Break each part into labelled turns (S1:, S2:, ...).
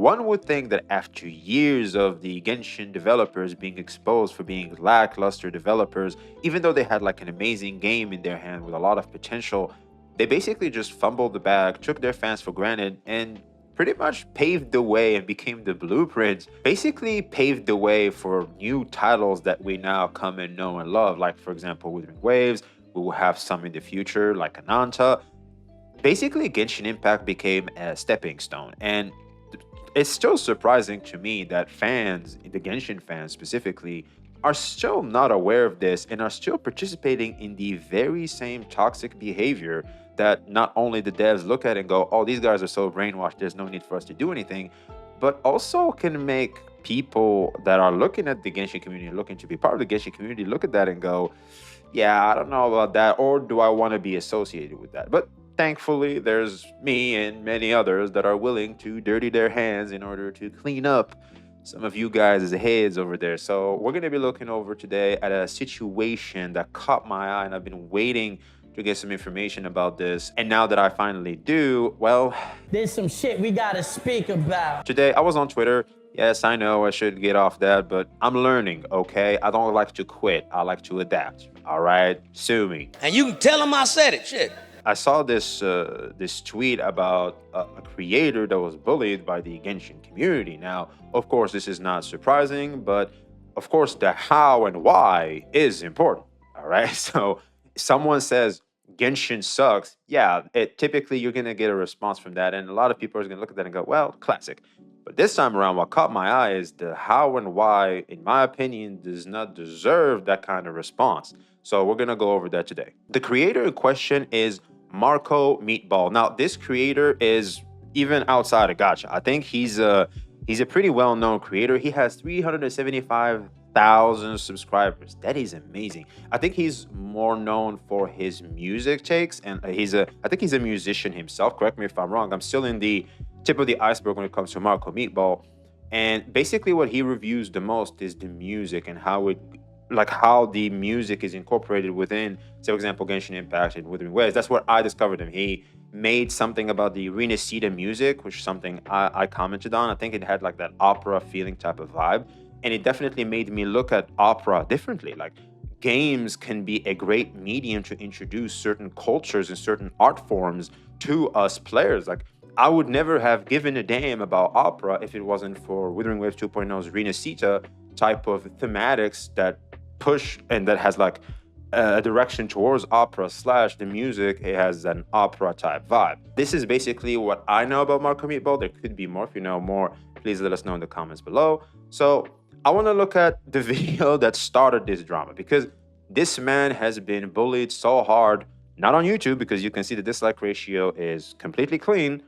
S1: one would think that after years of the Genshin developers being exposed for being lackluster developers, even though they had like an amazing game in their hand with a lot of potential, they basically just fumbled the bag, took their fans for granted, and pretty much paved the way and became the blueprint, basically paved the way for new titles that we now come and know and love. Like, for example, Withering Waves, we will have some in the future, like Ananta. Basically, Genshin Impact became a stepping stone. And it's still surprising to me that fans, the Genshin fans specifically, are still not aware of this and are still participating in the very same toxic behavior that not only the devs look at and go, oh, these guys are so brainwashed, there's no need for us to do anything, but also can make people that are looking at the Genshin community, looking to be part of the Genshin community, look at that and go, yeah, I don't know about that, or do I want to be associated with that? But thankfully, there's me and many others that are willing to dirty their hands in order to clean up some of you guys' heads over there. So we're going to be looking over today at a situation that caught my eye, and I've been waiting to get some information about this. And now that I finally do, well,
S2: there's some shit we gotta speak about.
S1: Today, I was on Twitter. Yes, I know I should get off that, but I'm learning, okay? I don't like to quit. I like to adapt, all right? Sue me.
S3: And you can tell him I said it, shit.
S1: I saw this this tweet about a creator that was bullied by the Genshin community. Now, of course, this is not surprising, but of course, the how and why is important, all right? So someone says Genshin sucks, yeah, typically you're gonna get a response from that, and a lot of people are gonna look at that and go, well, classic. But this time around, what caught my eye is the how and why, in my opinion, does not deserve that kind of response. So we're gonna go over that today. The creator in question is Marco Meatball. Now, this creator is even outside of Gacha. I think he's a pretty well-known creator. He has 375,000 subscribers. That is amazing. I think he's more known for his music takes, and I think he's a musician himself. Correct me if I'm wrong. I'm still in the tip of the iceberg when it comes to Marco Meatball. And basically what he reviews the most is the music and how the music is incorporated within, say, for example, Genshin Impact and Withering Waves. That's where I discovered him. He made something about the Renacida music, which is something I commented on. I think it had like that opera feeling type of vibe. And it definitely made me look at opera differently. Like, games can be a great medium to introduce certain cultures and certain art forms to us players. Like, I would never have given a damn about opera if it wasn't for Withering Waves 2.0's Renacita type of thematics that push and that has like a direction towards opera / the music. It has an opera type vibe. This is basically what I know about Marco Meatball. There could be more. If you know more, please let us know in the comments below. So I want to look at the video that started this drama, because this man has been bullied so hard, not on YouTube, because you can see the dislike ratio is completely clean.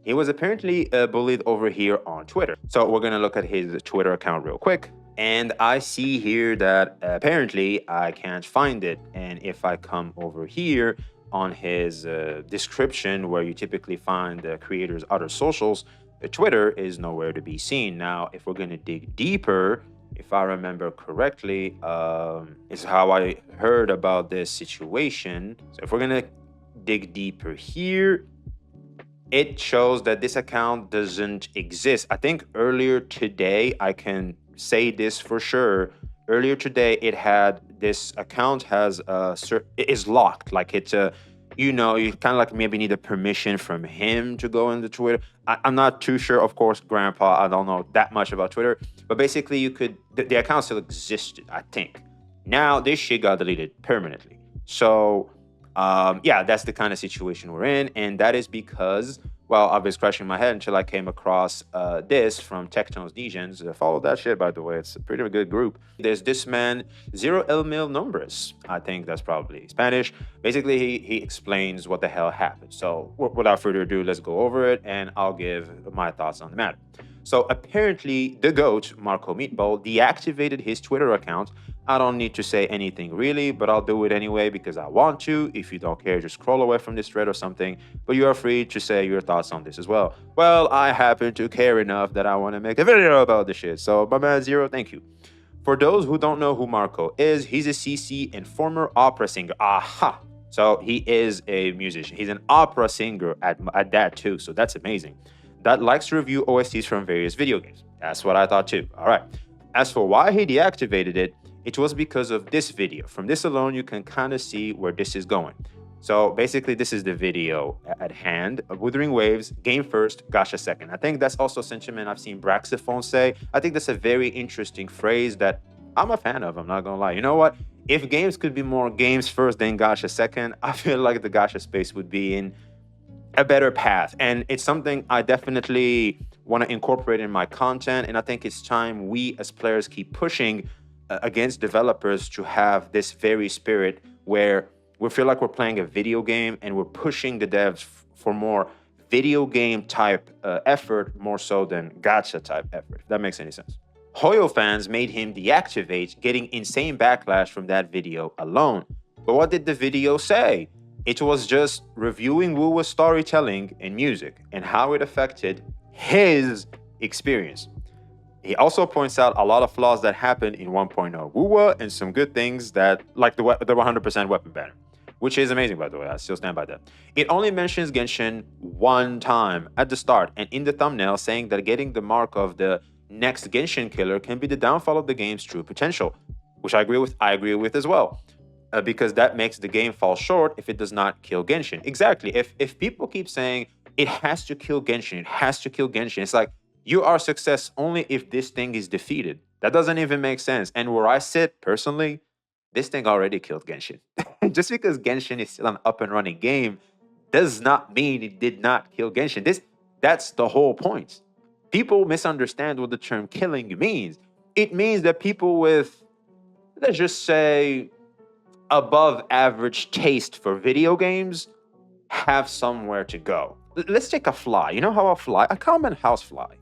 S1: He was apparently bullied over here on Twitter. So we're going to look at his Twitter account real quick. And I see here that apparently I can't find it. And if I come over here on his description, where you typically find the creator's other socials, Twitter is nowhere to be seen. Now, if we're going to dig deeper, if I remember correctly, is how I heard about this situation. So if we're going to dig deeper here, it shows that this account doesn't exist. I think earlier today, I can say this for sure. Earlier today, this account is locked. Like, it's you kind of like maybe need a permission from him to go into Twitter. I'm not too sure, of course, Grandpa. I don't know that much about Twitter, but basically the account still existed, I think. Now this shit got deleted permanently. So yeah, that's the kind of situation we're in, and that is because, well, I've been scratching my head until I came across this from Tecton's Degens. Follow that shit, by the way. It's a pretty good group. There's this man, Zero El Mil Nombres. I think that's probably Spanish. Basically, he explains what the hell happened. So without further ado, let's go over it, and I'll give my thoughts on the matter. So apparently, the GOAT, Marco Meatball, deactivated his Twitter account. I don't need to say anything really, but I'll do it anyway because I want to. If you don't care, just scroll away from this thread or something, but you are free to say your thoughts on this as well. Well, I happen to care enough that I want to make a video about this shit. So my man Zero, thank you. For those who don't know who Marco is, he's a CC and former opera singer. Aha! So he is a musician. He's an opera singer at that too, so that's amazing. that likes to review OSTs from various video games. That's what I thought too. All right. As for why he deactivated it, it was because of this video. From this alone, you can kind of see where this is going. So basically, this is the video at hand. Wuthering Waves, game first, gacha second. I think that's also a sentiment I've seen Braxiphone say. I think that's a very interesting phrase that I'm a fan of, I'm not gonna lie. You know what? If games could be more games first than gacha second, I feel like the gacha space would be in a better path. And it's something I definitely want to incorporate in my content. And I think it's time we as players keep pushing against developers to have this very spirit where we feel like we're playing a video game and we're pushing the devs for more video game type effort more so than gacha type effort, if that makes any sense. Hoyo fans made him deactivate, getting insane backlash from that video alone. But what did the video say? It was just reviewing Wuwa's storytelling and music and how it affected his experience. He also points out a lot of flaws that happened in 1.0 Wuwa and some good things that, like the 100% weapon banner, which is amazing, by the way. I still stand by that. It only mentions Genshin one time at the start and in the thumbnail, saying that getting the mark of the next Genshin killer can be the downfall of the game's true potential, which I agree with as well. Because that makes the game fall short if it does not kill Genshin. Exactly. If people keep saying it has to kill Genshin, it has to kill Genshin, it's like you are success only if this thing is defeated. That doesn't even make sense. And where I sit personally, this thing already killed Genshin. Just because Genshin is still an up and running game does not mean it did not kill Genshin. That's the whole point. People misunderstand what the term killing means. It means that people with, let's just say, above average taste for video games have somewhere to go. Let's take a fly. You know how a common housefly,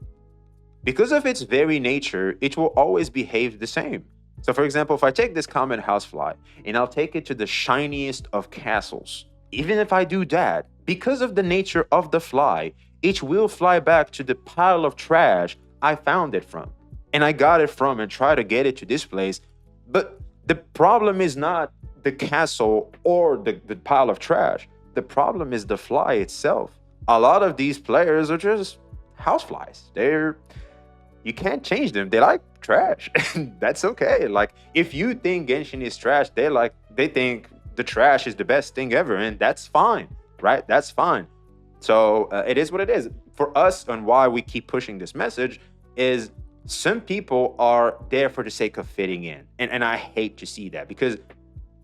S1: because of its very nature, it will always behave the same. So for example, if I take this common housefly and I'll take it to the shiniest of castles, even if I do that, because of the nature of the fly, it will fly back to the pile of trash I found it from. And I got it from and try to get it to this place. But the problem is not the castle or the pile of trash. The problem is the fly itself. A lot of these players are just houseflies. You can't change them. They like trash. That's okay. Like if you think Genshin is trash, they think the trash is the best thing ever, and that's fine, right? That's fine. So it is what it is. For us, and why we keep pushing this message is some people are there for the sake of fitting in. And I hate to see that, because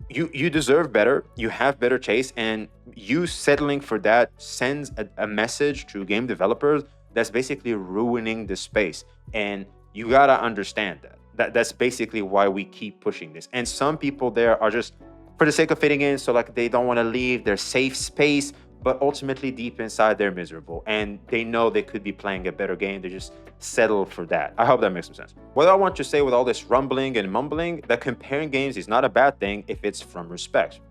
S1: you deserve better, you have better taste, and you settling for that sends a message to game developers that's basically ruining the space. And you gotta understand that. That's basically why we keep pushing this. And some people there are just for the sake of fitting in, so like they don't want to leave their safe space, but ultimately deep inside they're miserable and they know they could be playing a better game. They just settle for that. I hope that makes some sense. What I want to say with all this rumbling and mumbling, that comparing games is not a bad thing if it's from respect.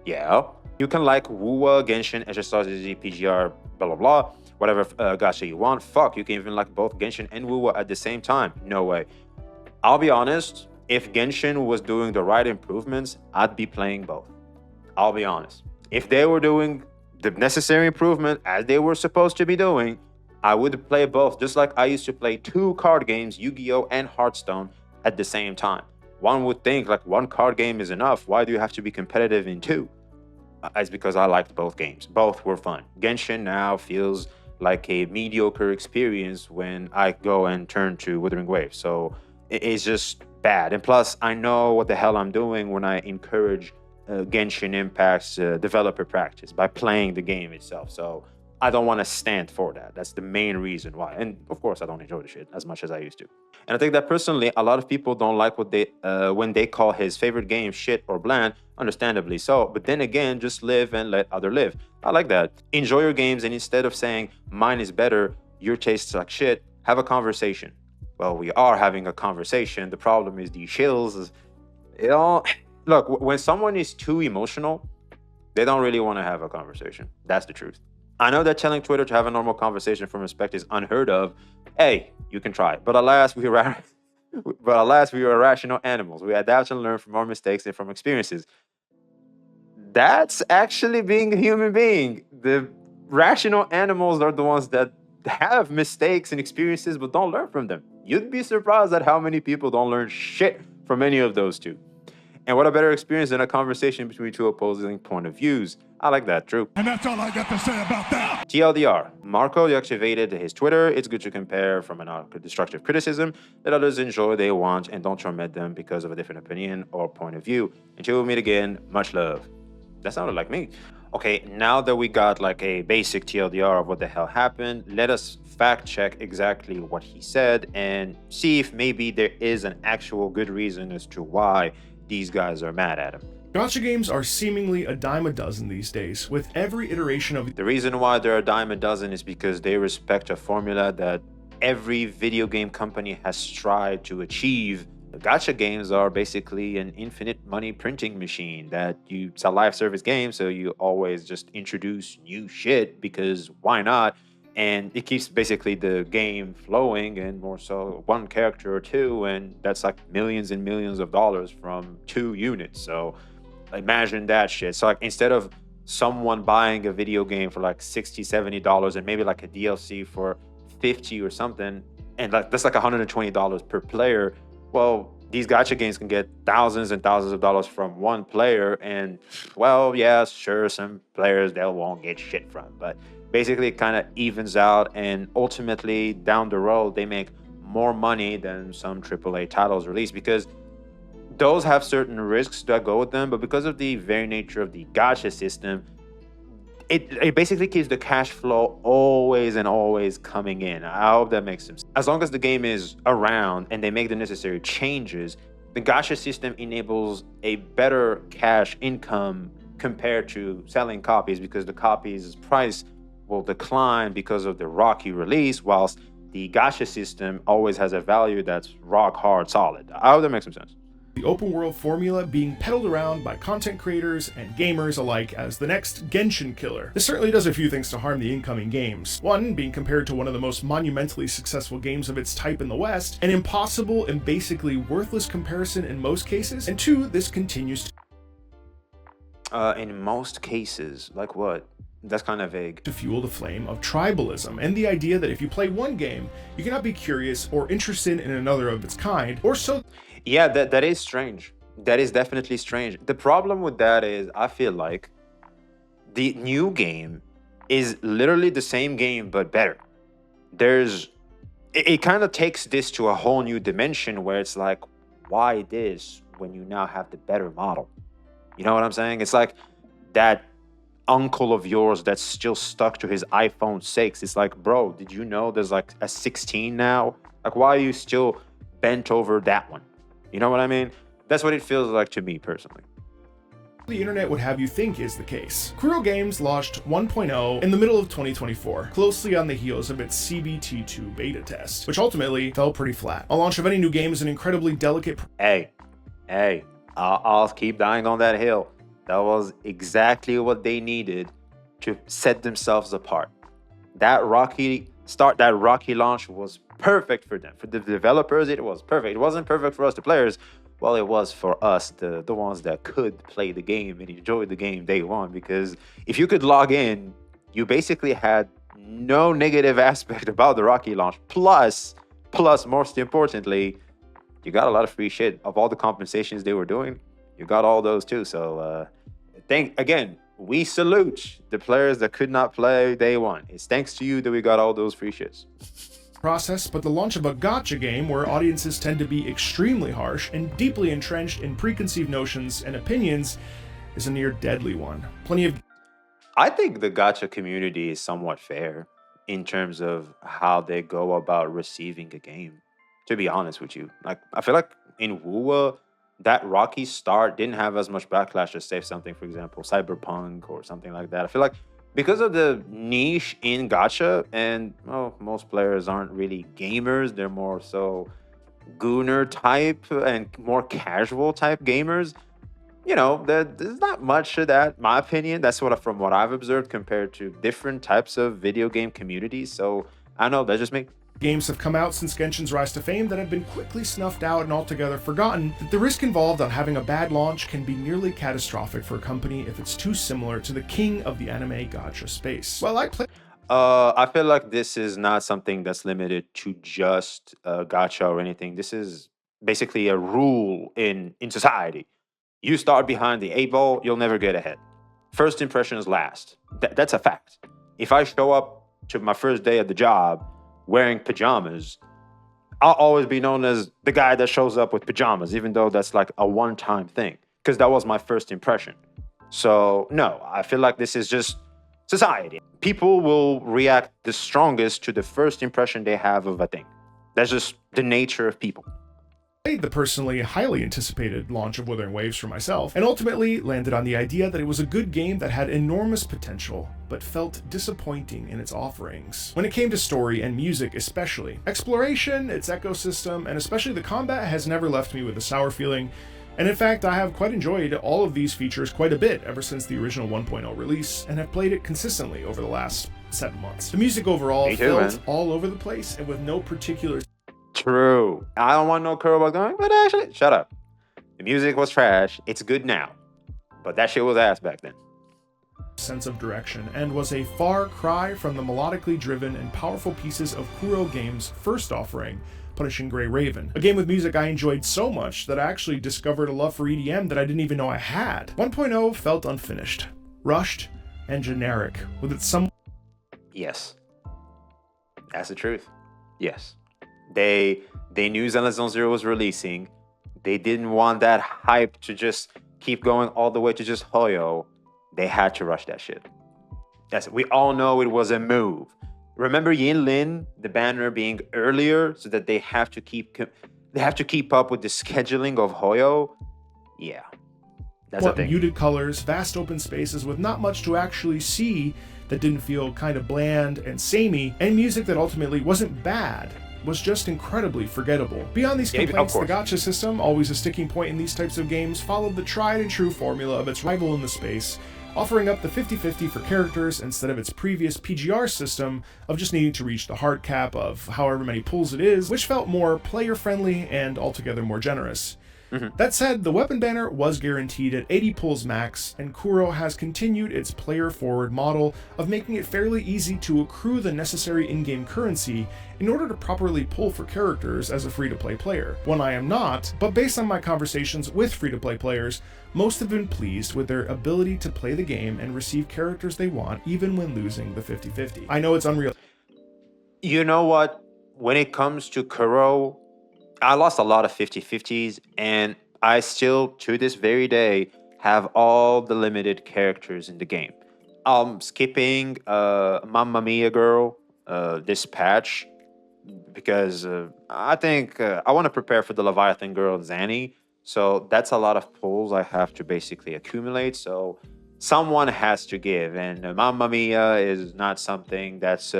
S1: Yeah, you can like Wuwa, Genshin, SSRZZ, PGR, blah, blah, blah, whatever gacha you want. Fuck, you can even like both Genshin and Wuwa at the same time. No way. I'll be honest, if Genshin was doing the right improvements, I'd be playing both. I'll be honest. If they were doing the necessary improvement as they were supposed to be doing, I would play both, just like I used to play 2 card games, Yu-Gi-Oh! And Hearthstone, at the same time. One would think like 1 card game is enough. Why do you have to be competitive in 2? It's because I liked both games. Both were fun. Genshin now feels like a mediocre experience when I go and turn to Wuthering Waves. So it's just bad. And plus, I know what the hell I'm doing when I encourage Genshin Impact's developer practice by playing the game itself. So I don't want to stand for that. That's the main reason why. And of course, I don't enjoy the shit as much as I used to. And I think that personally, a lot of people don't like what they when they call his favorite game shit or bland, understandably so. But then again, just live and let other live. I like that. Enjoy your games, and instead of saying mine is better, your tastes like shit, have a conversation. Well, we are having a conversation. The problem is the chills. Look, when someone is too emotional, they don't really want to have a conversation. That's the truth. I know that telling Twitter to have a normal conversation from respect is unheard of. Hey, you can try. But alas, we are rational animals. We adapt and learn from our mistakes and from experiences. That's actually being a human being. The rational animals are the ones that have mistakes and experiences but don't learn from them. You'd be surprised at how many people don't learn shit from any of those two. And what a better experience than a conversation between two opposing point of views. I like that, Drew.
S4: And that's all I got to say about that.
S1: TLDR. Marco deactivated his Twitter. It's good to compare from an destructive criticism that others enjoy, they want, and don't torment them because of a different opinion or point of view. Until we meet again, much love. That sounded like me. Okay, now that we got like a basic TLDR of what the hell happened, let us fact check exactly what he said and see if maybe there is an actual good reason as to why these guys are mad at him.
S5: Gacha games are seemingly a dime a dozen these days, with every iteration of...
S1: The reason why they're a dime a dozen is because they respect a formula that every video game company has tried to achieve. The gacha games are basically an infinite money printing machine that it's a live service game, so you always just introduce new shit because why not? And it keeps basically the game flowing, and more so one character or two, and that's like millions and millions of dollars from 2 units. So imagine that shit. So like instead of someone buying a video game for like $60, $70 and maybe like a DLC for 50 or something, and like that's like $120 per player, well, these gacha games can get thousands and thousands of dollars from one player, and well, yeah, sure, some players they won't get shit from, but basically it kind of evens out, and ultimately down the road they make more money than some AAA titles released, because those have certain risks that go with them, but because of the very nature of the gacha system, it basically keeps the cash flow always and always coming in. I hope that makes sense. As long as the game is around and they make the necessary changes, the gacha system enables a better cash income compared to selling copies, because the copies price will decline because of the rocky release, whilst the gacha system always has a value that's rock hard solid. I hope that makes some sense.
S5: The open world formula being peddled around by content creators and gamers alike as the next Genshin killer. This certainly does a few things to harm the incoming games. One, being compared to one of the most monumentally successful games of its type in the West, an impossible and basically worthless comparison in most cases. And two, this continues
S1: in most cases, like what? That's kind of vague.
S5: To fuel the flame of tribalism and the idea that if you play one game, you cannot be curious or interested in another of its kind, or so.
S1: Yeah, that is strange. That is definitely strange. The problem with that is I feel like the new game is literally the same game but better. It kind of takes this to a whole new dimension where it's like, why this when you now have the better model? You know what I'm saying? It's like that uncle of yours that's still stuck to his iPhone 6. It's like, bro, did you know there's like a 16 now? Like, why are you still bent over that one? You know what I mean? That's what it feels like to me personally.
S5: The internet would have you think is the case. Kuro Games launched 1.0 in the middle of 2024, closely on the heels of its CBT2 beta test, which ultimately fell pretty flat. A launch of any new game is an incredibly delicate...
S1: Hey, I'll keep dying on that hill. That was exactly what they needed to set themselves apart. That rocky start, that rocky launch was perfect for them. For the developers, it was perfect. It wasn't perfect for us, the players. Well, it was for us, the ones that could play the game and enjoy the game day one. Because if you could log in, you basically had no negative aspect about the rocky launch. Plus, most importantly, you got a lot of free shit. Of all the compensations they were doing, you got all those too. So, we salute the players that could not play day one. It's thanks to you that we got all those free shits.
S5: Process, but the launch of a gacha game where audiences tend to be extremely harsh and deeply entrenched in preconceived notions and opinions is a near deadly one.
S1: I think the gacha community is somewhat fair in terms of how they go about receiving a game, to be honest with you. Like, I feel like in WoWa, that rocky start didn't have as much backlash as, say, something, for example, Cyberpunk or something like that. I feel like because of the niche in gacha, and well, most players aren't really gamers, they're more so gooner type and more casual type gamers. You know, there's not much of that, in my opinion. That's from what I've observed compared to different types of video game communities. So I don't know, that's just me.
S5: Games have come out since Genshin's rise to fame that have been quickly snuffed out and altogether forgotten. That the risk involved on having a bad launch can be nearly catastrophic for a company if it's too similar to the king of the anime gacha space. Well,
S1: I feel like this is not something that's limited to just gacha or anything. This is basically a rule in society. You start behind the eight ball, you'll never get ahead. First impressions last. That's a fact. If I show up to my first day at the job wearing pajamas, I'll always be known as the guy that shows up with pajamas, even though that's like a one-time thing, because that was my first impression. So, no, I feel like this is just society. People will react the strongest to the first impression they have of a thing. That's just the nature of people.
S5: Played the personally highly anticipated launch of Wuthering Waves for myself, and ultimately landed on the idea that it was a good game that had enormous potential, but felt disappointing in its offerings. When it came to story and music especially, exploration, its ecosystem, and especially the combat has never left me with a sour feeling, and in fact I have quite enjoyed all of these features quite a bit ever since the original 1.0 release, and have played it consistently over the last 7 months. The music overall felt all over the place, and with no particular...
S1: True. I don't want no Kuro going, but actually, shut up. The music was trash. It's good now. But that shit was ass back then.
S5: Sense of direction, and was a far cry from the melodically driven and powerful pieces of Kuro Games' first offering, Punishing Grey Raven. A game with music I enjoyed so much that I actually discovered a love for EDM that I didn't even know I had. 1.0 felt unfinished, rushed, and generic, with its some...
S1: Yes. That's the truth. Yes. They knew Zenless Zone Zero was releasing. They didn't want that hype to just keep going all the way to just Hoyo. They had to rush that shit. We all know it was a move. Remember Yin Lin, the banner being earlier, so that they have to keep up with the scheduling of Hoyo. Yeah, that's a thing.
S5: Muted colors, vast open spaces with not much to actually see that didn't feel kind of bland and samey, and music that ultimately wasn't bad, was just incredibly forgettable. Beyond these complaints, the gacha system, always a sticking point in these types of games, followed the tried and true formula of its rival in the space, offering up the 50-50 for characters instead of its previous PGR system of just needing to reach the hard cap of however many pulls it is, which felt more player-friendly and altogether more generous. That said, the weapon banner was guaranteed at 80 pulls max, and Kuro has continued its player-forward model of making it fairly easy to accrue the necessary in-game currency in order to properly pull for characters as a free-to-play player. One I am not, but based on my conversations with free-to-play players, most have been pleased with their ability to play the game and receive characters they want even when losing the 50-50. I know it's unreal.
S1: You know what? When it comes to Kuro, I lost a lot of 50-50s, and I still, to this very day, have all the limited characters in the game. Skipping Mamma Mia Girl this patch, because I think I want to prepare for the Leviathan Girl Zanny, so that's a lot of pulls I have to basically accumulate, so someone has to give, and Mamma Mia is not something that's...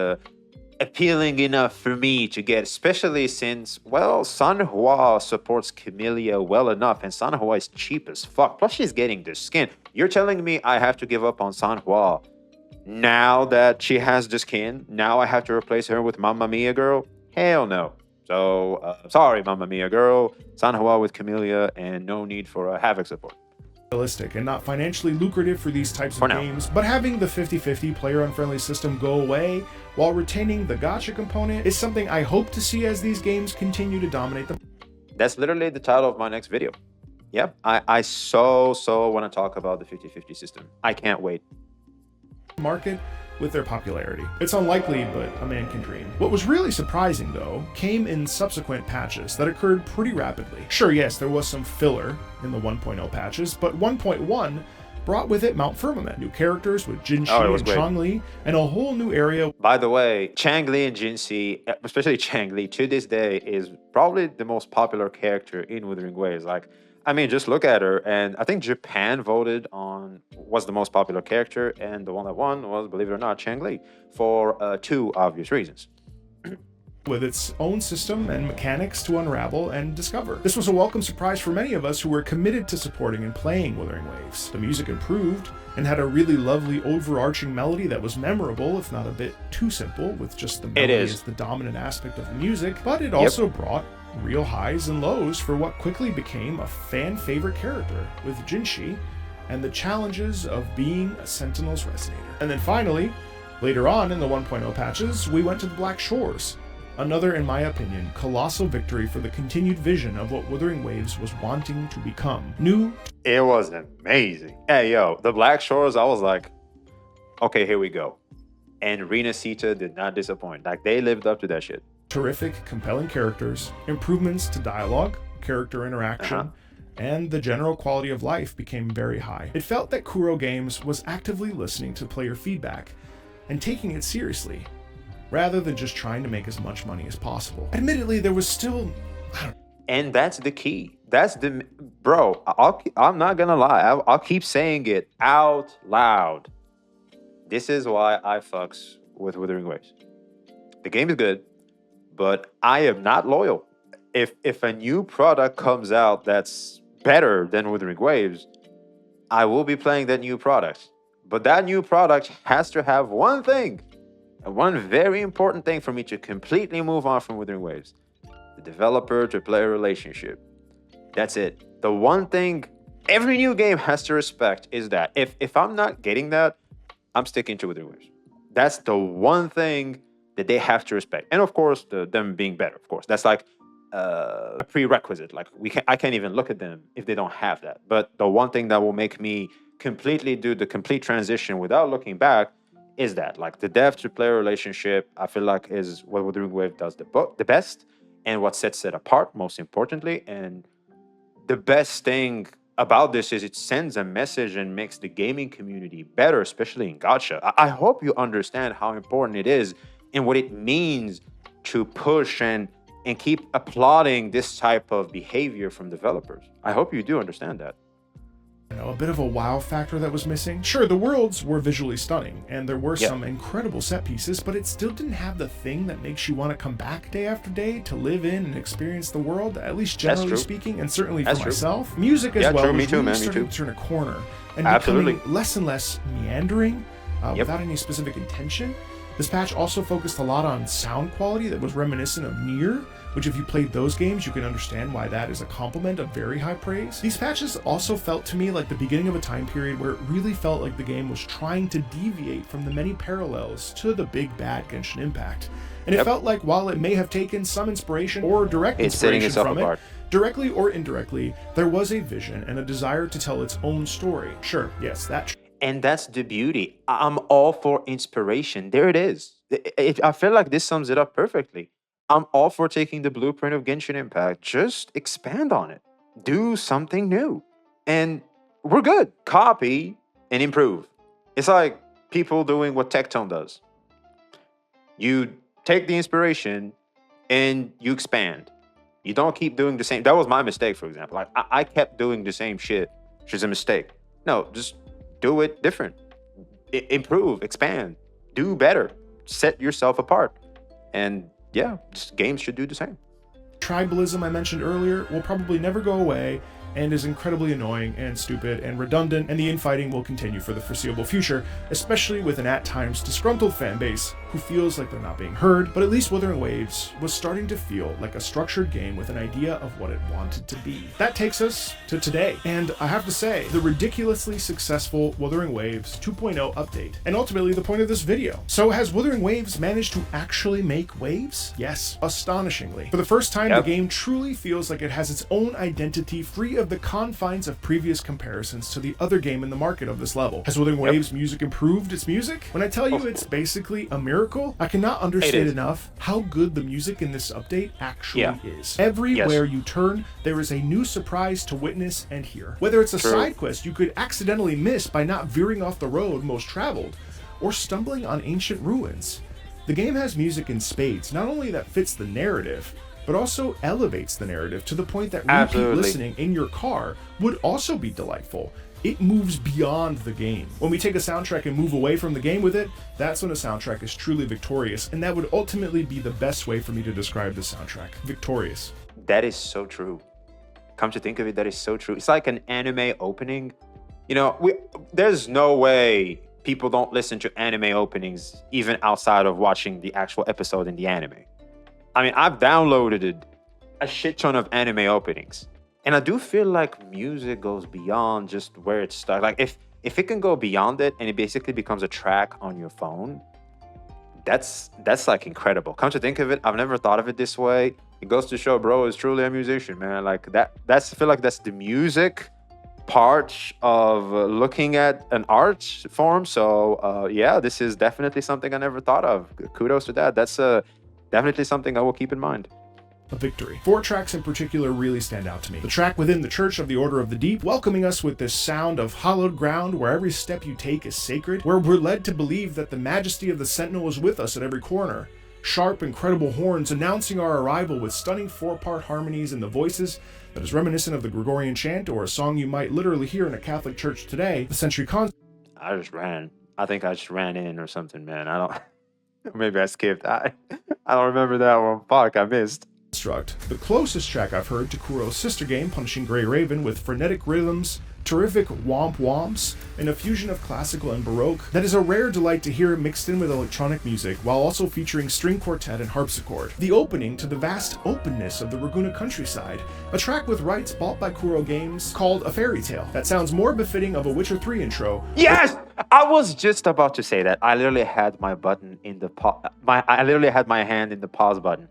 S1: appealing enough for me to get, especially since, well, Sanhua supports Camellia well enough, and Sanhua is cheap as fuck. Plus, she's getting the skin. You're telling me I have to give up on Sanhua now that she has the skin? Now I have to replace her with Mamma Mia Girl? Hell no. So, sorry, Mamma Mia Girl. Sanhua with Camellia, and no need for a Havoc support.
S5: Realistic and not financially lucrative for these types of games, but having the 50-50 player-unfriendly system go away while retaining the gacha component is something I hope to see as these games continue to dominate them.
S1: That's literally the title of my next video. Yep, I so want to talk about the 50-50 system. I can't wait.
S5: Market with their popularity. It's unlikely, but a man can dream. What was really surprising, though, came in subsequent patches that occurred pretty rapidly. Sure, yes, there was some filler in the 1.0 patches, but 1.1 brought with it Mount Firmament, new characters with Genshin and Changli, and a whole new area.
S1: By the way, Changli and Jinxi, especially Changli, to this day is probably the most popular character in Wuthering Waves. Like, I mean, just look at her, and I think Japan voted on was the most popular character, and the one that won was, believe it or not, Changli, for two obvious reasons.
S5: With its own system and mechanics to unravel and discover. This was a welcome surprise for many of us who were committed to supporting and playing Wuthering Waves. The music improved and had a really lovely overarching melody that was memorable, if not a bit too simple, with just the melody as the dominant aspect of the music, but it also brought real highs and lows for what quickly became a fan-favorite character with Jinxi and the challenges of being a Sentinel's Resonator. And then finally, Later on in the 1.0 patches, we went to the Black Shores. Another, in my opinion, colossal victory for the continued vision of what Wuthering Waves was wanting to become. New.
S1: It was amazing. Hey, yo, the Black Shores, I was like, okay, here we go. And Rena Sita did not disappoint. Like, they lived up to that shit.
S5: Terrific, compelling characters, improvements to dialogue, character interaction, and the general quality of life became very high. It felt that Kuro Games was actively listening to player feedback and taking it seriously, rather than just trying to make as much money as possible. Admittedly, there was still...
S1: And that's the key. That's the... Bro, I'm not gonna lie. I'll keep saying it out loud. This is why I fucks with Wuthering Waves. The game is good, but I am not loyal. If a new product comes out that's better than Wuthering Waves, I will be playing that new product. But that new product has to have one thing, and one very important thing for me to completely move on from Wuthering Waves: the developer to player relationship. That's it. The one thing every new game has to respect is that if I'm not getting that, I'm sticking to Wuthering Waves. That's the one thing that they have to respect. And of course, them being better, of course. That's like a prerequisite. Like I can't even look at them if they don't have that. But the one thing that will make me completely do the complete transition without looking back is that, like, the dev to player relationship, I feel like is what Wuthering Waves does the best, and what sets it apart, most importantly. And the best thing about this is it sends a message and makes the gaming community better, especially in gacha. I hope you understand how important it is and what it means to push and keep applauding this type of behavior from developers. I hope you do understand that.
S5: A bit of a wow factor that was missing. Sure, the worlds were visually stunning, and there were some incredible set pieces, but it still didn't have the thing that makes you want to come back day after day to live in and experience the world, at least generally speaking, and certainly for myself. Music as well was really starting to turn a corner and becoming less and less meandering without any specific intention. This patch also focused a lot on sound quality that was reminiscent of Nier, which if you played those games, you can understand why that is a compliment of very high praise. These patches also felt to me like the beginning of a time period where it really felt like the game was trying to deviate from the many parallels to the big bad Genshin Impact. And it felt like while it may have taken some inspiration or direct inspiration from it, directly or indirectly, there was a vision and a desire to tell its own story. Sure, yes, that.
S1: And that's the beauty. I'm all for inspiration. There it is. I feel like this sums it up perfectly. I'm all for taking the blueprint of Genshin Impact. Just expand on it. Do something new. And we're good. Copy and improve. It's like people doing what Tectone does. You take the inspiration and you expand. You don't keep doing the same. That was my mistake, for example. Like I kept doing the same shit, which is a mistake. No, just do it different. Improve, expand, do better, set yourself apart. And yeah, just games should do the same.
S5: Tribalism I mentioned earlier will probably never go away and is incredibly annoying and stupid and redundant, and the infighting will continue for the foreseeable future, especially with an at times disgruntled fanbase who feels like they're not being heard. But at least Wuthering Waves was starting to feel like a structured game with an idea of what it wanted to be. That takes us to today, and I have to say, the ridiculously successful Wuthering Waves 2.0 update, and ultimately the point of this video. So has Wuthering Waves managed to actually make waves? Yes, astonishingly. For the first time, the game truly feels like it has its own identity, free of the confines of previous comparisons to the other game in the market of this level. Has Wuthering Waves music improved its music? When I tell you it's basically a miracle, I cannot understate enough how good the music in this update actually is. Everywhere you turn, there is a new surprise to witness and hear. Whether it's a side quest you could accidentally miss by not veering off the road most traveled, or stumbling on ancient ruins. The game has music in spades, not only that fits the narrative, but also elevates the narrative to the point that repeat listening in your car would also be delightful. It moves beyond the game. When we take a soundtrack and move away from the game with it, that's when a soundtrack is truly victorious, and that would ultimately be the best way for me to describe the soundtrack. Victorious.
S1: That is so true. Come to think of it, that is so true. It's like an anime opening. You know, there's no way people don't listen to anime openings even outside of watching the actual episode in the anime. I mean, I've downloaded a shit ton of anime openings. And I do feel like music goes beyond just where it starts. Like if it can go beyond it and it basically becomes a track on your phone, That's like incredible. Come to think of it, I've never thought of it this way. It goes to show, bro is truly a musician, man. Like that's I feel like that's the music part of looking at an art form. So yeah, this is definitely something I never thought of. Kudos to that. That's definitely something I will keep in mind.
S5: A victory. 4 tracks in particular really stand out to me. The track Within the Church of the Order of the Deep, welcoming us with this sound of hallowed ground where every step you take is sacred, where we're led to believe that the majesty of the Sentinel is with us at every corner. Sharp, incredible horns announcing our arrival with stunning 4-part harmonies in the voices that is reminiscent of the Gregorian chant or a song you might literally hear in a Catholic church today. The Century Con.
S1: I think I just ran in or something, man. I don't. Maybe I skipped. I don't remember that one. Fuck, I missed.
S5: The closest track I've heard to Kuro's sister game, Punishing Grey Raven, with frenetic rhythms, terrific womp womps, and a fusion of classical and baroque that is a rare delight to hear mixed in with electronic music while also featuring string quartet and harpsichord. The opening to the vast openness of the Raguna countryside, a track with rights bought by Kuro Games called A Fairy Tale that sounds more befitting of a Witcher 3 intro.
S1: Yes! I was just about to say that. I literally had my button in the I literally had my hand in the pause button.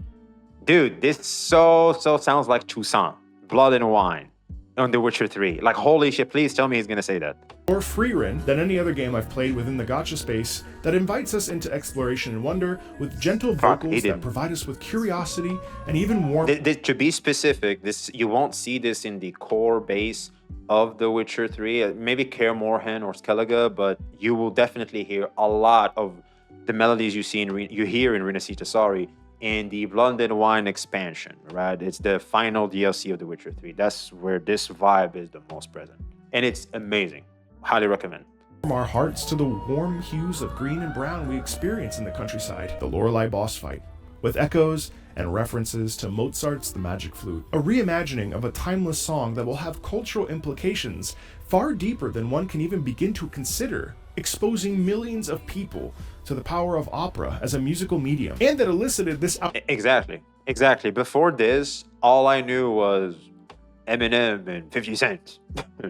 S1: Dude, this so sounds like Toussaint, Blood and Wine, on The Witcher 3. Like, holy shit, please tell me he's gonna say that.
S5: More freerin than any other game I've played within the gacha space that invites us into exploration and wonder with gentle vocals that provide us with curiosity and even warmth.
S1: To be specific, you won't see this in the core base of The Witcher 3. Maybe Kaer Morhen or Skellige, but you will definitely hear a lot of the melodies you hear in Renacita Sari in the Blood and Wine expansion, right? It's the final DLC of The Witcher 3. That's where this vibe is the most present. And it's amazing. Highly recommend.
S5: From our hearts to the warm hues of green and brown we experience in the countryside, the Lorelei boss fight, with echoes and references to Mozart's The Magic Flute, a reimagining of a timeless song that will have cultural implications far deeper than one can even begin to consider, exposing millions of people to the power of opera as a musical medium, and that elicited this out.
S1: Exactly. Before this, all I knew was Eminem and 50 Cent,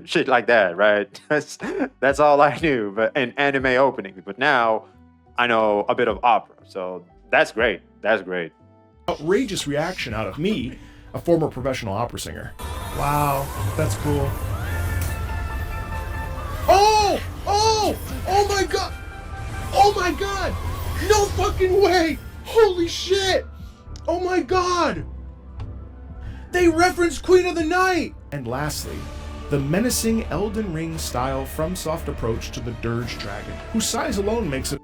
S1: shit like that, right? That's all I knew, but an anime opening. But now I know a bit of opera, so that's great. That's great.
S5: Outrageous reaction out of me, a former professional opera singer. Wow, that's cool. Oh my god! Oh my god! No fucking way! Holy shit! Oh my god! They referenced Queen of the Night! And lastly, the menacing Elden Ring style FromSoft approach to the Dirge Dragon, whose size alone makes it.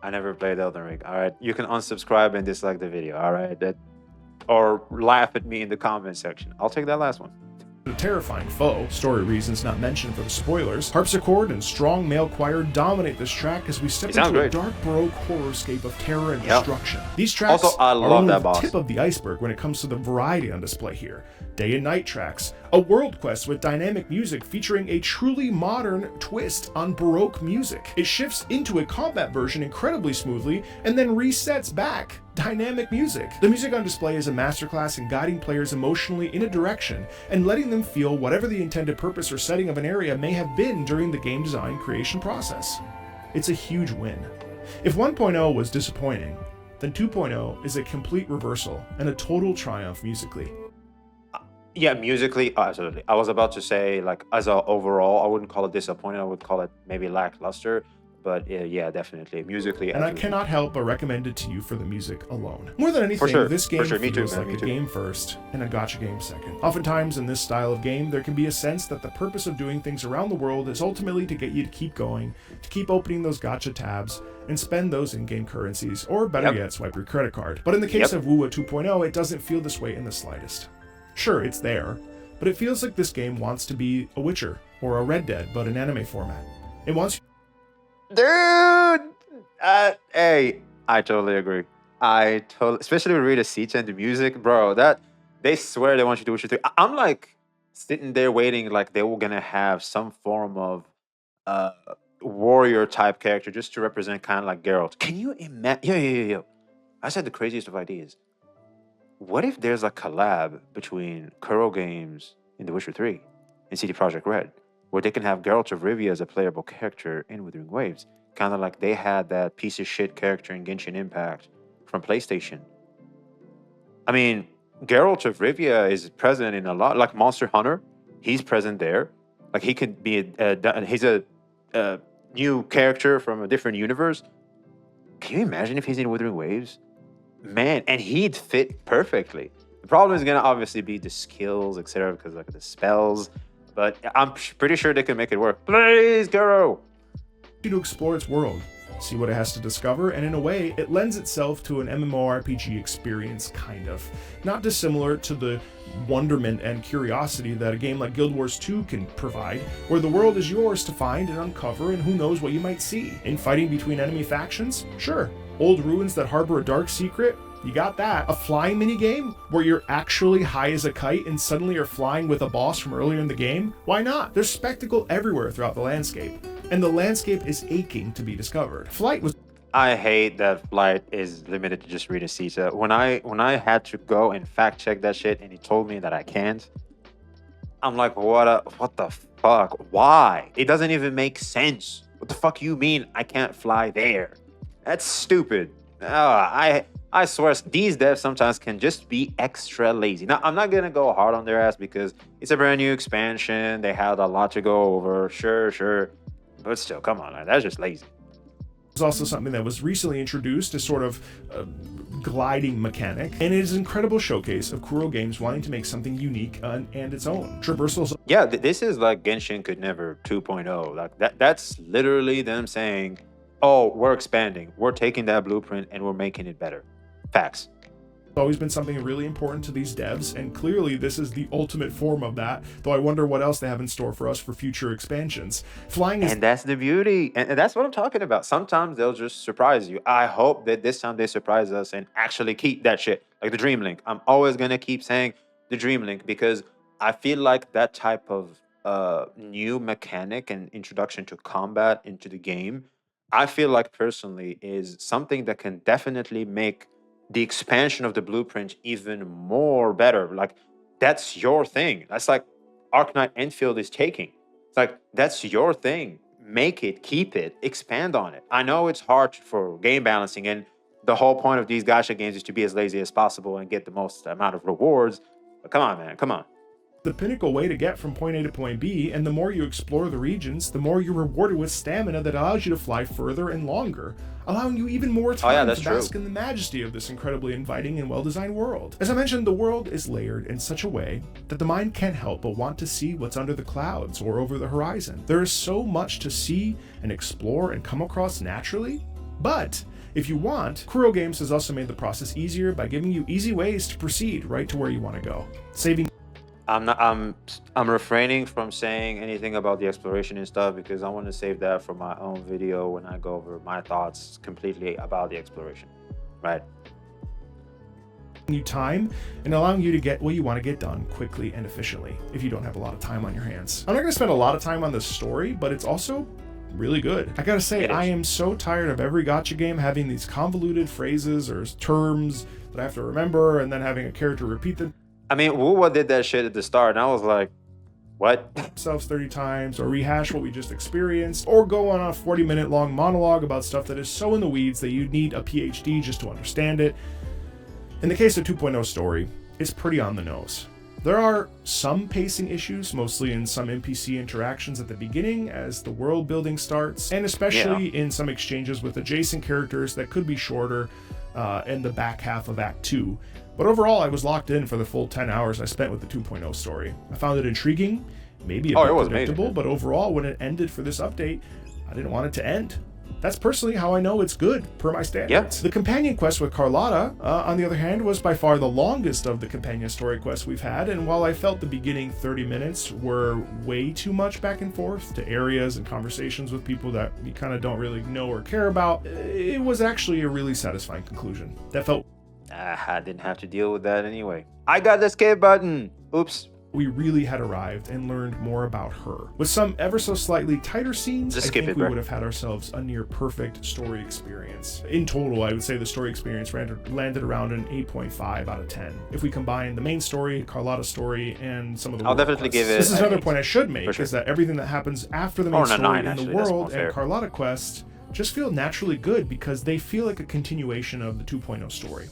S1: I never played Elden Ring. All right, you can unsubscribe and dislike the video. All right, or laugh at me in the comment section. I'll take that last one.
S5: A terrifying foe, story reasons not mentioned for the spoilers. Harpsichord and strong male choir dominate this track as we step into a dark baroque horrorscape of terror and destruction. These tracks are only the tip of the iceberg when it comes to the variety on display here. Day and night tracks, a world quest with dynamic music featuring a truly modern twist on baroque music. It shifts into a combat version incredibly smoothly and then resets back. Dynamic music. The music on display is a masterclass in guiding players emotionally in a direction and letting them feel whatever the intended purpose or setting of an area may have been during the game design creation process. It's a huge win. If 1.0 was disappointing, then 2.0 is a complete reversal and a total triumph musically.
S1: Yeah, musically, absolutely. I was about to say, like, as a overall, I wouldn't call it disappointing. I would call it maybe lackluster. But yeah, definitely. Musically,
S5: and
S1: absolutely.
S5: I cannot help but recommend it to you for the music alone. More than anything, this game feels like a game first and a gacha game second. Oftentimes in this style of game, there can be a sense that the purpose of doing things around the world is ultimately to get you to keep going, to keep opening those gacha tabs, and spend those in-game currencies, or better yet, swipe your credit card. But in the case of WUWA 2.0, it doesn't feel this way in the slightest. Sure, it's there, but it feels like this game wants to be a Witcher, or a Red Dead, but in anime format. It wants...
S1: Dude! Hey, I totally agree. Especially with Rita Seach and the music, bro, that they swear they want you to do what you do. I'm like sitting there waiting like they were gonna have some form of warrior type character just to represent kind of like Geralt. Can you imagine? Yo. I said the craziest of ideas. What if there's a collab between Kuro Games and The Witcher 3 and CD Projekt Red, where they can have Geralt of Rivia as a playable character in Withering Waves? kind of like they had that piece of shit character in Genshin Impact from PlayStation. I mean, Geralt of Rivia is present in a lot, like Monster Hunter. He's present there. Like he could be he's a new character from a different universe. Can you imagine if he's in Wuthering Waves? Man, and he'd fit perfectly. The problem is gonna obviously be the skills, etc., because like the spells. But I'm pretty sure they can make it work. Please, Garo!
S5: To explore its world, see what it has to discover, and in a way, it lends itself to an MMORPG experience, kind of. Not dissimilar to the wonderment and curiosity that a game like Guild Wars 2 can provide, where the world is yours to find and uncover, and who knows what you might see. In fighting between enemy factions? Sure. Old ruins that harbor a dark secret? You got that. A flying minigame where you're actually high as a kite and suddenly you're flying with a boss from earlier in the game? Why not? There's spectacle everywhere throughout the landscape, and the landscape is aching to be discovered. Flight was...
S1: I hate that Flight is limited to just reading CETA. When I had to go and fact check that shit and he told me that I can't, I'm like, what the fuck? Why? It doesn't even make sense. What the fuck you mean I can't fly there? That's stupid. I swear, these devs sometimes can just be extra lazy. Now, I'm not gonna go hard on their ass because it's a brand new expansion. They had a lot to go over. Sure. But still, come on, man. That's just lazy.
S5: There's also something that was recently introduced, a sort of gliding mechanic, and it is an incredible showcase of Kuro Games wanting to make something unique and its own. Traversals.
S1: Yeah, this is like Genshin Could Never 2.0. Like that's literally them saying, oh, we're expanding. We're taking that blueprint and we're making it better. Facts.
S5: It's always been something really important to these devs, and clearly this is the ultimate form of that, though I wonder what else they have in store for us for future expansions. Flying is...
S1: And that's the beauty. And that's what I'm talking about. Sometimes they'll just surprise you. I hope that this time they surprise us and actually keep that shit. Like the Dream Link. I'm always going to keep saying the Dream Link because I feel like that type of new mechanic and introduction to combat into the game, I feel like personally is something that can definitely make the expansion of the blueprint even more better. Like that's your thing. That's like Arknight Enfield is taking. It's like that's your thing. Make it, keep it, expand on it. I know it's hard for game balancing, and the whole point of these gacha games is to be as lazy as possible and get the most amount of rewards. But come on, man, come on.
S5: The pinnacle way to get from point A to point B, and the more you explore the regions, the more you're rewarded with stamina that allows you to fly further and longer, allowing you even more time to bask in the majesty of this incredibly inviting and well-designed world. As I mentioned, the world is layered in such a way that the mind can't help but want to see what's under the clouds or over the horizon. There is so much to see and explore and come across naturally, but if you want, Kuro Games has also made the process easier by giving you easy ways to proceed right to where you want to go, saving...
S1: I'm refraining from saying anything about the exploration and stuff because I want to save that for my own video when I go over my thoughts completely about the exploration, right?
S5: You time and allowing you to get what you want to get done quickly and efficiently if you don't have a lot of time on your hands. I'm not going to spend a lot of time on this story, but it's also really good. I gotta say, I am so tired of every gacha game having these convoluted phrases or terms that I have to remember and then having a character repeat them.
S1: I mean, Wuwa did that shit at the start, and I was like, what?
S5: Themselves 30 times, or rehash what we just experienced, or go on a 40-minute long monologue about stuff that is so in the weeds that you need a PhD just to understand it. In the case of 2.0 story, it's pretty on the nose. There are some pacing issues, mostly in some NPC interactions at the beginning as the world building starts, and especially in some exchanges with adjacent characters that could be shorter in the back half of Act 2. But overall, I was locked in for the full 10 hours I spent with the 2.0 story. I found it intriguing, maybe a bit predictable, but overall, when it ended for this update, I didn't want it to end. That's personally how I know it's good, per my standards. The companion quest with Carlotta, on the other hand, was by far the longest of the companion story quests we've had, and while I felt the beginning 30 minutes were way too much back and forth to areas and conversations with people that you kind of don't really know or care about, it was actually a really satisfying conclusion. That felt...
S1: I didn't have to deal with that anyway. I got the escape button. Oops.
S5: We really had arrived and learned more about her. With some ever so slightly tighter scenes, I think we would have had ourselves a near perfect story experience. In total, I would say the story experience landed around an 8.5 out of 10. If we combine the main story, Carlotta's story, and some of the
S1: I'll definitely give it...
S5: This is another point I should make, is that everything that happens after the main story in the world and Carlotta quest just feel naturally good because they feel like a continuation of the 2.0 story.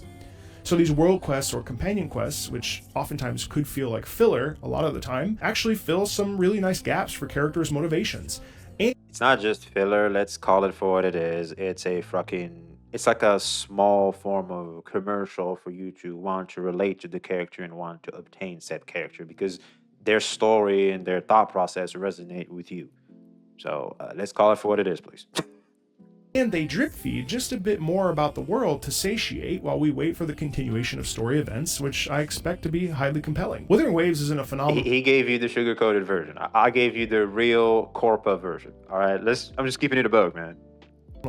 S5: So these world quests or companion quests, which oftentimes could feel like filler a lot of the time, actually fill some really nice gaps for characters' motivations. And
S1: It's not just filler, let's call it for what it is. It's like a small form of commercial for you to want to relate to the character and want to obtain said character because their story and their thought process resonate with you. So let's call it for what it is, please.
S5: they drip feed just a bit more about the world to satiate while we wait for the continuation of story events, which I expect to be highly compelling. Wuthering Waves isn't a phenomenal...
S1: He gave you the sugar-coated version. I gave you the real Corpa version. All right, I'm just keeping it a bug, man.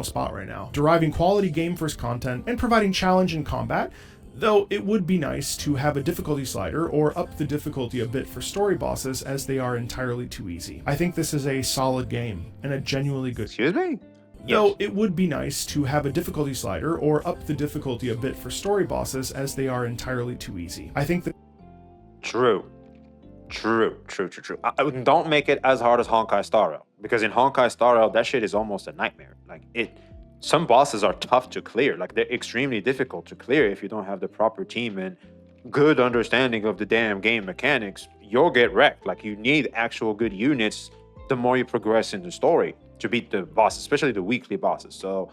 S5: Spot right now, deriving quality game-first content and providing challenge in combat, though it would be nice to have a difficulty slider or up the difficulty a bit for story bosses as they are entirely too easy. I think this is a solid game and a genuinely good...
S1: Excuse me?
S5: Though it would be nice to have a difficulty slider or up the difficulty a bit for story bosses as they are entirely too easy. I think that...
S1: True. Don't make it as hard as Honkai Star Rail, because in Honkai Star Rail, that shit is almost a nightmare. Some bosses are tough to clear. Like, they're extremely difficult to clear if you don't have the proper team and good understanding of the damn game mechanics. You'll get wrecked. Like, you need actual good units the more you progress in the story to beat the bosses, especially the weekly bosses. So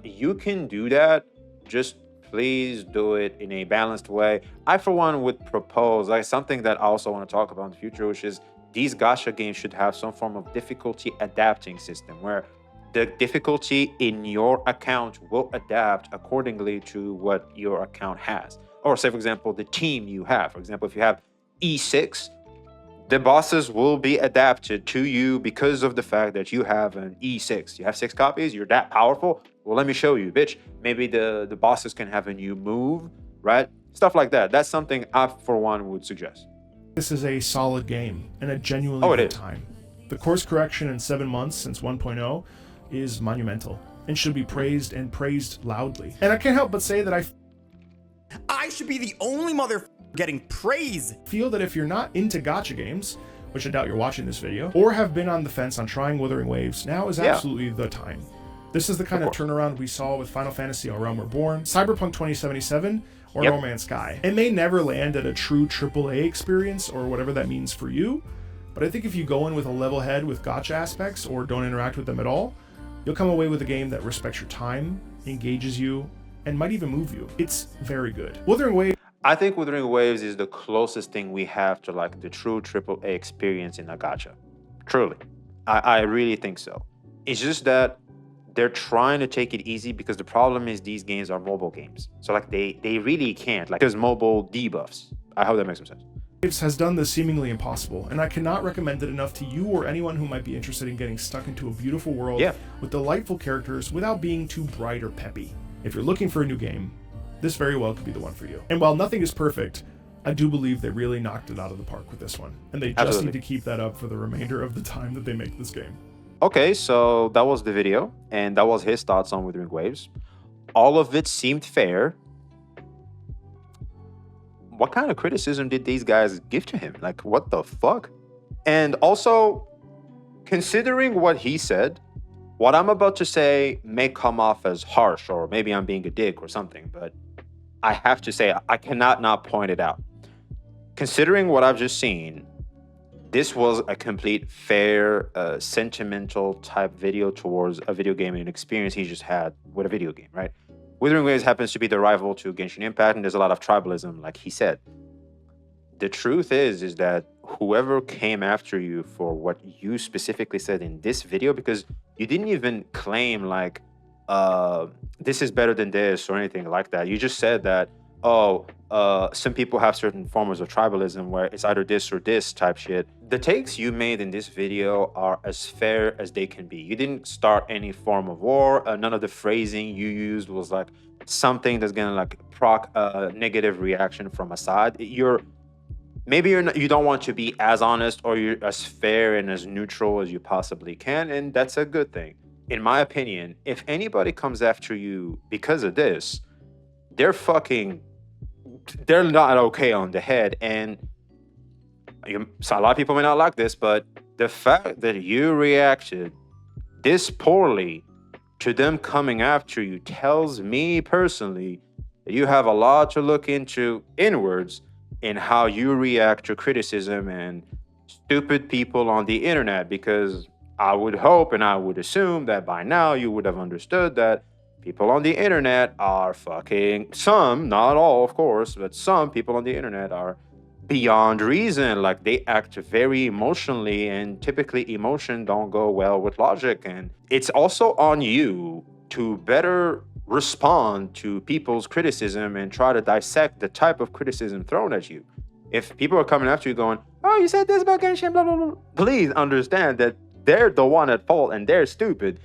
S1: you can do that. Just please do it in a balanced way. I, for one, would propose something that I also want to talk about in the future, which is these gacha games should have some form of difficulty adapting system where the difficulty in your account will adapt accordingly to what your account has. Or say, for example, the team you have. For example, if you have E6, the bosses will be adapted to you because of the fact that you have an E6. You have 6 copies, you're that powerful. Well, let me show you, bitch. Maybe the bosses can have a new move, right? Stuff like that. That's something I, for one, would suggest.
S5: This is a solid game and a genuinely good time. The course correction in 7 months since 1.0 is monumental and should be praised and praised loudly. And I can't help but say that
S6: I should be the only mother getting praise.
S5: Feel that if you're not into gacha games, which I doubt you're watching this video, or have been on the fence on trying Wuthering Waves, now is absolutely the time. This is the kind of turnaround we saw with Final Fantasy A Realm Reborn, Cyberpunk 2077, or No Man's Sky. It may never land at a true AAA experience or whatever that means for you, but I think if you go in with a level head with gacha aspects or don't interact with them at all, you'll come away with a game that respects your time, engages you, and might even move you. It's very good. Wuthering Waves...
S1: I think Wuthering Waves is the closest thing we have to the true AAA experience in a gacha. Truly. I really think so. It's just that they're trying to take it easy because the problem is these games are mobile games. So they really can't. There's mobile debuffs. I hope that makes some sense.
S5: Waves has done the seemingly impossible, and I cannot recommend it enough to you or anyone who might be interested in getting stuck into a beautiful world with delightful characters without being too bright or peppy. If you're looking for a new game, this very well could be the one for you. And while nothing is perfect, I do believe they really knocked it out of the park with this one. And they just need to keep that up for the remainder of the time that they make this game.
S1: Okay, so that was the video, and that was his thoughts on Wuthering Waves. All of it seemed fair. What kind of criticism did these guys give to him? What the fuck? And also, considering what he said, what I'm about to say may come off as harsh, or maybe I'm being a dick or something, but I have to say, I cannot not point it out. Considering what I've just seen, this was a complete fair, sentimental type video towards a video game and an experience he just had with a video game, right? Wuthering Waves happens to be the rival to Genshin Impact, and there's a lot of tribalism, like he said. The truth is that whoever came after you for what you specifically said in this video, because you didn't even claim this is better than this or anything like that. You just said that, some people have certain forms of tribalism where it's either this or this type shit. The takes you made in this video are as fair as they can be. You didn't start any form of war. None of the phrasing you used was something that's gonna proc a negative reaction from a side. You don't want to be as honest, or you're as fair and as neutral as you possibly can, and that's a good thing. In my opinion, if anybody comes after you because of this, they're not okay on the head. And so a lot of people may not like this, but the fact that you reacted this poorly to them coming after you tells me personally that you have a lot to look into inwards in how you react to criticism and stupid people on the internet, because I would hope and I would assume that by now you would have understood that people on the internet are fucking, some, not all, of course, but some people on the internet are beyond reason. Like, they act very emotionally, and typically emotion don't go well with logic. And it's also on you to better respond to people's criticism and try to dissect the type of criticism thrown at you. If people are coming after you going, oh, you said this about Genshin, blah, blah, blah, please understand that they're the one at fault and they're stupid.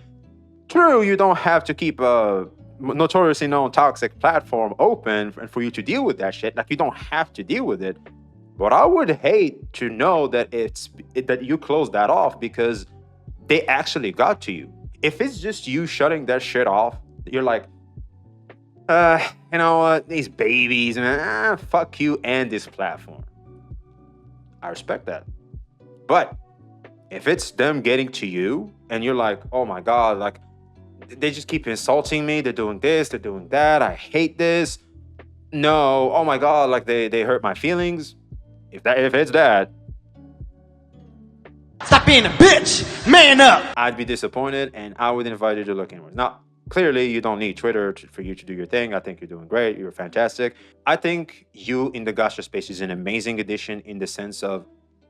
S1: True, you don't have to keep a notoriously known toxic platform open and for you to deal with that shit. Like, you don't have to deal with it. But I would hate to know that that you closed that off because they actually got to you. If it's just you shutting that shit off, you're like, you know what, these babies, man, fuck you and this platform. I respect that. But if it's them getting to you and you're like, oh my God, like, they just keep insulting me, they're doing this, they're doing that, I hate this. No, oh my God, like they hurt my feelings. If it's that,
S3: Stop being a bitch. Man up.
S1: I'd be disappointed and I would invite you to look inward. Now, clearly, you don't need Twitter for you to do your thing. I think you're doing great. You're fantastic. I think you in the gacha space is an amazing addition in the sense of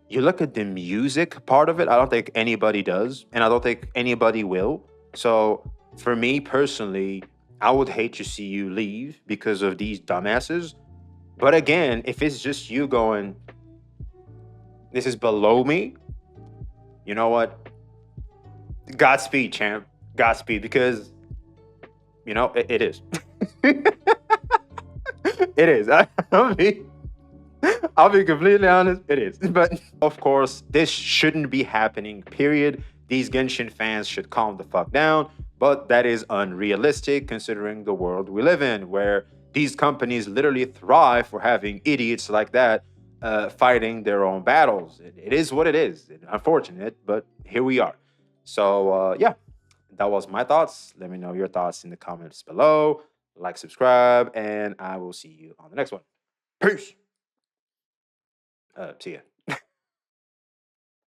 S1: you look at the music part of it. I don't think anybody does, and I don't think anybody will. So for me personally, I would hate to see you leave because of these dumbasses. But again, if it's just you going, this is below me, you know what? Godspeed, champ. Godspeed, because, you know, it is. It is. I'll be completely honest, it is. But of course, this shouldn't be happening, period. These Genshin fans should calm the fuck down. But that is unrealistic considering the world we live in, where these companies literally thrive for having idiots like that fighting their own battles. It is what it is. Unfortunate, but here we are. So yeah, that was my thoughts. Let me know your thoughts in the comments below. Like, subscribe, and I will see you on the next one. Peace. See ya.